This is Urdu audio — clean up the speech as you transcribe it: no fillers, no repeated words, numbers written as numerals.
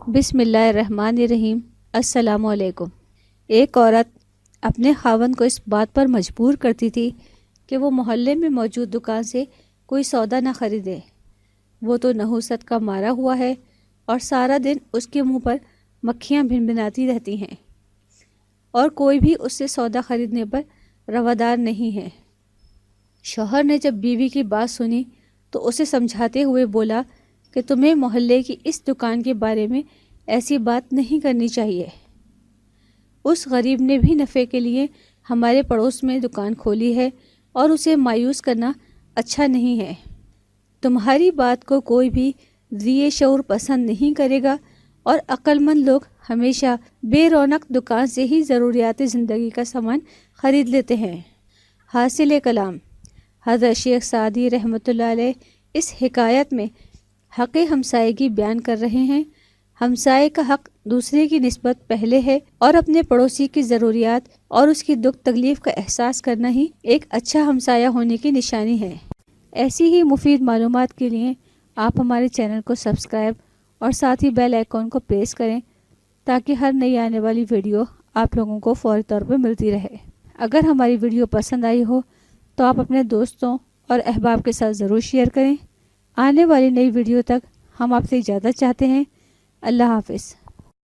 بسم اللہ الرحمن الرحیم۔ السلام علیکم۔ ایک عورت اپنے خاوند کو اس بات پر مجبور کرتی تھی کہ وہ محلے میں موجود دکان سے کوئی سودا نہ خریدے۔ وہ تو نحوست کا مارا ہوا ہے اور سارا دن اس کے منہ پر مکھیاں بھنبھناتی رہتی ہیں اور کوئی بھی اس سے سودا خریدنے پر روادار نہیں ہے۔ شوہر نے جب بیوی کی بات سنی تو اسے سمجھاتے ہوئے بولا کہ تمہیں محلے کی اس دکان کے بارے میں ایسی بات نہیں کرنی چاہیے۔ اس غریب نے بھی نفع کے لیے ہمارے پڑوس میں دکان کھولی ہے اور اسے مایوس کرنا اچھا نہیں ہے۔ تمہاری بات کو کوئی بھی ذی شعور پسند نہیں کرے گا اور عقل مند لوگ ہمیشہ بے رونق دکان سے ہی ضروریات زندگی کا سامان خرید لیتے ہیں۔ حاصل کلام حضرت شیخ سعدی رحمۃ اللہ علیہ اس حکایت میں حق ہمسائیگی بیان کر رہے ہیں۔ ہمسائے کا حق دوسرے کی نسبت پہلے ہے اور اپنے پڑوسی کی ضروریات اور اس کی دکھ تکلیف کا احساس کرنا ہی ایک اچھا ہمسایہ ہونے کی نشانی ہے۔ ایسی ہی مفید معلومات کے لیے آپ ہمارے چینل کو سبسکرائب اور ساتھ ہی بیل آئیکن کو پریس کریں تاکہ ہر نئی آنے والی ویڈیو آپ لوگوں کو فوری طور پر ملتی رہے۔ اگر ہماری ویڈیو پسند آئی ہو تو آپ اپنے دوستوں اور احباب کے ساتھ ضرور شیئر کریں۔ آنے والی نئی ویڈیو تک ہم آپ سے اجازت چاہتے ہیں۔ اللہ حافظ۔